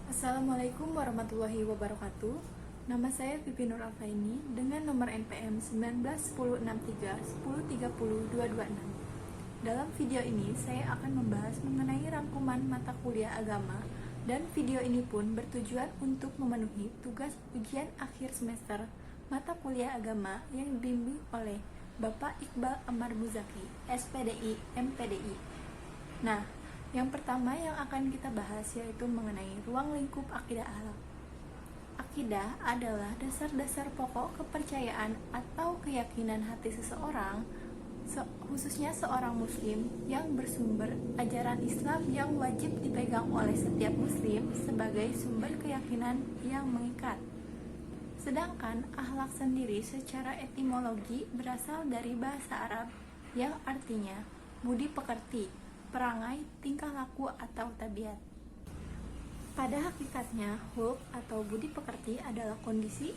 Assalamualaikum warahmatullahi wabarakatuh. Nama saya Pipi Nur Alfaini dengan nomor NPM 19106310302226. Dalam video ini saya akan membahas mengenai rangkuman mata kuliah agama, dan video ini pun bertujuan untuk memenuhi tugas ujian akhir semester mata kuliah agama yang dibimbing oleh Bapak Iqbal Amar Muzaki, SPDI, MPDI. Nah, yang pertama yang akan kita bahas yaitu mengenai ruang lingkup akidah akhlak. Akidah adalah dasar-dasar pokok kepercayaan atau keyakinan hati seseorang, khususnya seorang muslim, yang bersumber ajaran Islam yang wajib dipegang oleh setiap muslim sebagai sumber keyakinan yang mengikat. Sedangkan akhlak sendiri secara etimologi berasal dari bahasa Arab yang artinya budi pekerti, perangai, tingkah laku, atau tabiat. Pada hakikatnya, hulk atau budi pekerti adalah kondisi,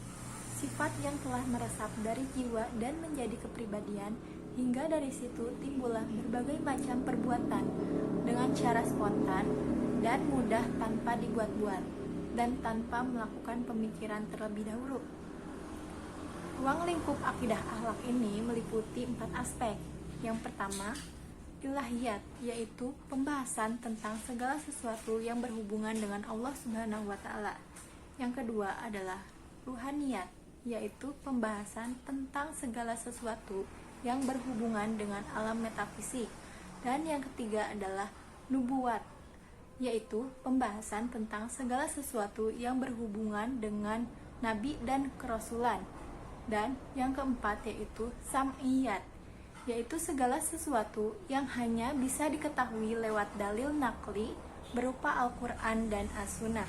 sifat yang telah meresap dari jiwa dan menjadi kepribadian, hingga dari situ timbullah berbagai macam perbuatan dengan cara spontan dan mudah tanpa dibuat-buat, dan tanpa melakukan pemikiran terlebih dahulu. Ruang lingkup akidah akhlak ini meliputi 4 aspek. Yang pertama, ilahiyat, yaitu pembahasan tentang segala sesuatu yang berhubungan dengan Allah Subhanahu wa Ta'ala. Yang kedua adalah ruhaniyat, yaitu pembahasan tentang segala sesuatu yang berhubungan dengan alam metafisik. Dan yang ketiga adalah nubuwat, yaitu pembahasan tentang segala sesuatu yang berhubungan dengan nabi dan kerasulan. Dan yang keempat yaitu sam'iyat, yaitu segala sesuatu yang hanya bisa diketahui lewat dalil nakli berupa Al-Quran dan As-Sunnah.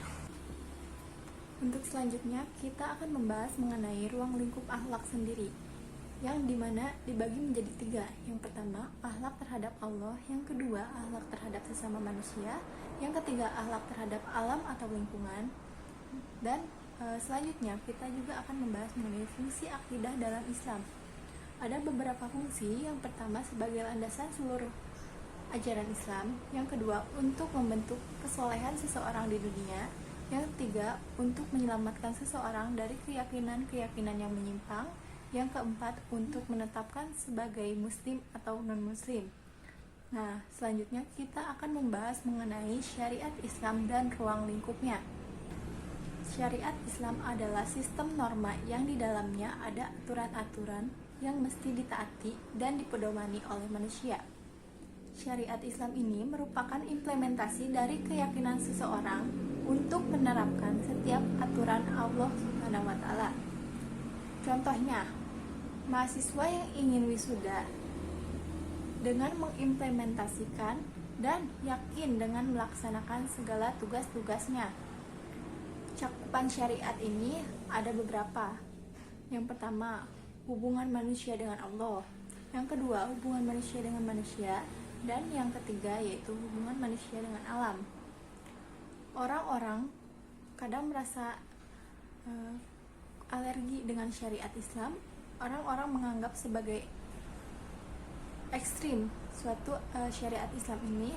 Untuk selanjutnya, kita akan membahas mengenai ruang lingkup akhlak sendiri, yang dimana dibagi menjadi 3. Yang pertama, akhlak terhadap Allah. Yang kedua, akhlak terhadap sesama manusia. Yang ketiga, akhlak terhadap alam atau lingkungan. Dan selanjutnya, kita juga akan membahas mengenai fungsi akidah dalam Islam. Ada beberapa fungsi. Yang pertama, sebagai landasan seluruh ajaran Islam. Yang kedua, untuk membentuk kesolehan seseorang di dunia. Yang ketiga, untuk menyelamatkan seseorang dari keyakinan-keyakinan yang menyimpang. Yang keempat, untuk menetapkan sebagai muslim atau non-muslim. Nah, selanjutnya kita akan membahas mengenai syariat Islam dan ruang lingkupnya. Syariat Islam adalah sistem norma yang di dalamnya ada aturan-aturan yang mesti ditaati dan dipedomani oleh manusia. Syariat Islam ini merupakan implementasi dari keyakinan seseorang untuk menerapkan setiap aturan Allah Subhanahu wa Ta'ala. Contohnya, mahasiswa yang ingin wisuda dengan mengimplementasikan dan yakin dengan melaksanakan segala tugas-tugasnya. Cakupan syariat ini ada beberapa. Yang pertama, hubungan manusia dengan Allah. Yang kedua, hubungan manusia dengan manusia. Dan yang ketiga yaitu hubungan manusia dengan alam. Orang-orang kadang merasa alergi dengan syariat Islam. Orang-orang menganggap sebagai ekstrim suatu syariat Islam ini,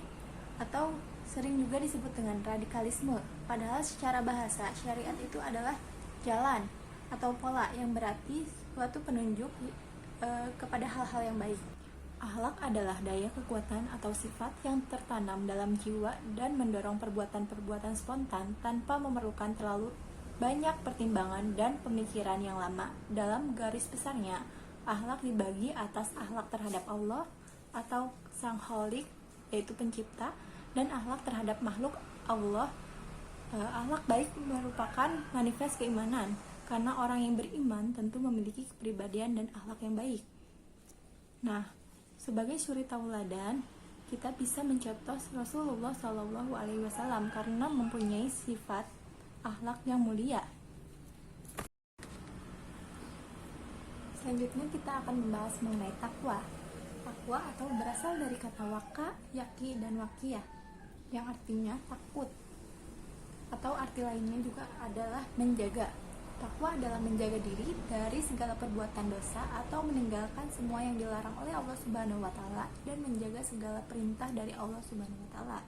atau sering juga disebut dengan radikalisme. Padahal secara bahasa, syariat itu adalah jalan atau pola yang berarti suatu penunjuk kepada hal-hal yang baik. Akhlak adalah daya kekuatan atau sifat yang tertanam dalam jiwa dan mendorong perbuatan-perbuatan spontan tanpa memerlukan terlalu banyak pertimbangan dan pemikiran yang lama. Dalam garis besarnya, akhlak dibagi atas akhlak terhadap Allah atau Sang Khalik, yaitu pencipta, dan akhlak terhadap makhluk Allah. Akhlak baik merupakan manifest keimanan, karena orang yang beriman tentu memiliki kepribadian dan akhlak yang baik. Nah, sebagai suri tauladan, kita bisa mencontoh Rasulullah SAW karena mempunyai sifat akhlak yang mulia. Selanjutnya kita akan membahas mengenai takwa. Takwa atau berasal dari kata waka, yaki, dan wakiyah, yang artinya takut, atau arti lainnya juga adalah menjaga. Takwa adalah menjaga diri dari segala perbuatan dosa atau meninggalkan semua yang dilarang oleh Allah Subhanahu wa Ta'ala dan menjaga segala perintah dari Allah Subhanahu wa Ta'ala.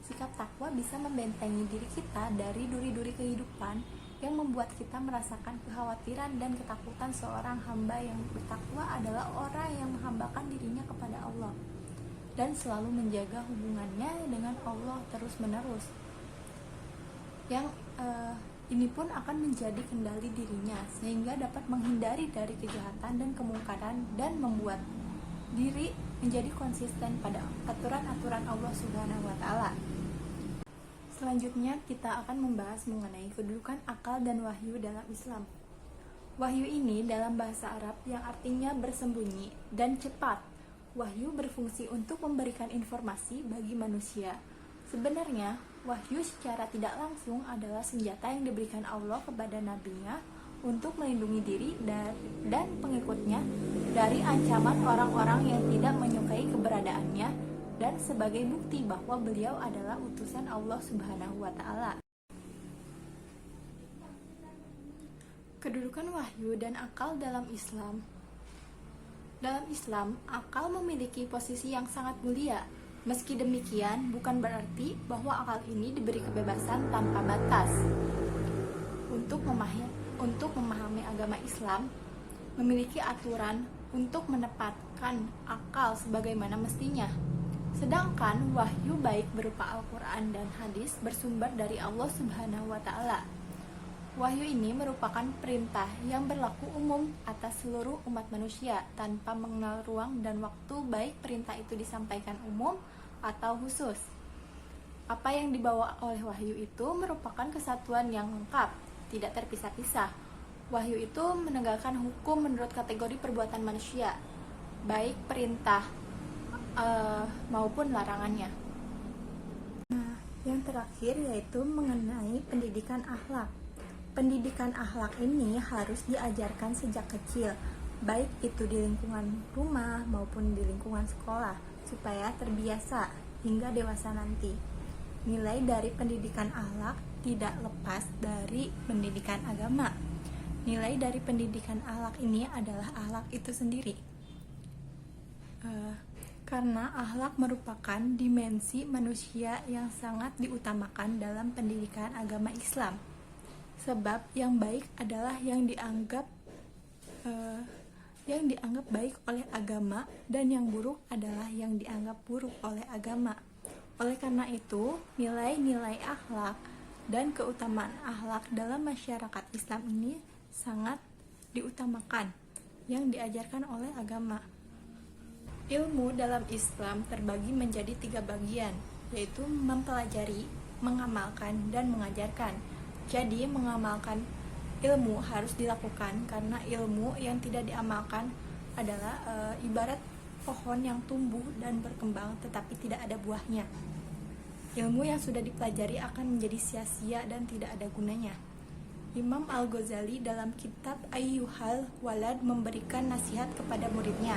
Sikap takwa bisa membentengi diri kita dari duri-duri kehidupan yang membuat kita merasakan kekhawatiran dan ketakutan. Seorang hamba yang bertakwa adalah orang yang menghambakan dirinya kepada Allah dan selalu menjaga hubungannya dengan Allah terus-menerus. Yang ini pun akan menjadi kendali dirinya sehingga dapat menghindari dari kejahatan dan kemungkaran dan membuat diri menjadi konsisten pada aturan-aturan Allah Subhanahu wa taala. Selanjutnya kita akan membahas mengenai kedudukan akal dan wahyu dalam Islam. Wahyu ini dalam bahasa Arab yang artinya bersembunyi dan cepat. Wahyu berfungsi untuk memberikan informasi bagi manusia. Sebenarnya, wahyu secara tidak langsung adalah senjata yang diberikan Allah kepada nabinya untuk melindungi diri dan pengikutnya dari ancaman orang-orang yang tidak menyukai keberadaannya dan sebagai bukti bahwa beliau adalah utusan Allah Subhanahu wa taala. Kedudukan wahyu dan akal dalam Islam. Dalam Islam, akal memiliki posisi yang sangat mulia. Meski demikian, bukan berarti bahwa akal ini diberi kebebasan tanpa batas. Untuk memahami agama Islam, memiliki aturan untuk menempatkan akal sebagaimana mestinya. Sedangkan wahyu baik berupa Al-Quran dan hadis bersumber dari Allah Subhanahu wa taala. Wahyu ini merupakan perintah yang berlaku umum atas seluruh umat manusia tanpa mengenal ruang dan waktu, baik perintah itu disampaikan umum atau khusus. Apa yang dibawa oleh wahyu itu merupakan kesatuan yang lengkap, tidak terpisah-pisah. Wahyu itu menegakkan hukum menurut kategori perbuatan manusia, baik perintah maupun larangannya. Nah, yang terakhir yaitu mengenai pendidikan akhlak. Pendidikan akhlak ini harus diajarkan sejak kecil, baik itu di lingkungan rumah maupun di lingkungan sekolah, supaya terbiasa hingga dewasa nanti. Nilai dari pendidikan akhlak tidak lepas dari pendidikan agama. Nilai dari pendidikan akhlak ini adalah akhlak itu sendiri. Karena akhlak merupakan dimensi manusia yang sangat diutamakan dalam pendidikan agama Islam. Sebab yang baik adalah yang dianggap baik oleh agama, dan yang buruk adalah yang dianggap buruk oleh agama. Oleh karena itu, nilai-nilai akhlak dan keutamaan akhlak dalam masyarakat Islam ini sangat diutamakan yang diajarkan oleh agama. Ilmu dalam Islam terbagi menjadi 3 bagian, yaitu mempelajari, mengamalkan, dan mengajarkan. Jadi mengamalkan ilmu harus dilakukan karena ilmu yang tidak diamalkan adalah ibarat pohon yang tumbuh dan berkembang tetapi tidak ada buahnya. Ilmu yang sudah dipelajari akan menjadi sia-sia dan tidak ada gunanya. Imam Al-Ghazali dalam kitab Ayyuhal Walad memberikan nasihat kepada muridnya.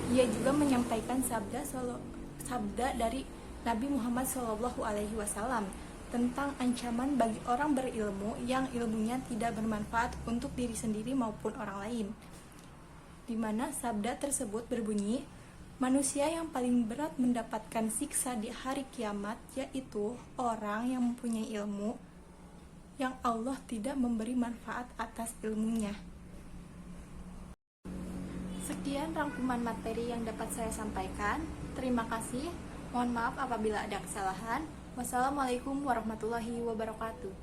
Ia juga menyampaikan sabda dari Nabi Muhammad SAW tentang ancaman bagi orang berilmu yang ilmunya tidak bermanfaat untuk diri sendiri maupun orang lain. Di mana sabda tersebut berbunyi, manusia yang paling berat mendapatkan siksa di hari kiamat yaitu orang yang mempunyai ilmu yang Allah tidak memberi manfaat atas ilmunya. Sekian rangkuman materi yang dapat saya sampaikan. Terima kasih. Mohon maaf apabila ada kesalahan. Wassalamualaikum warahmatullahi wabarakatuh.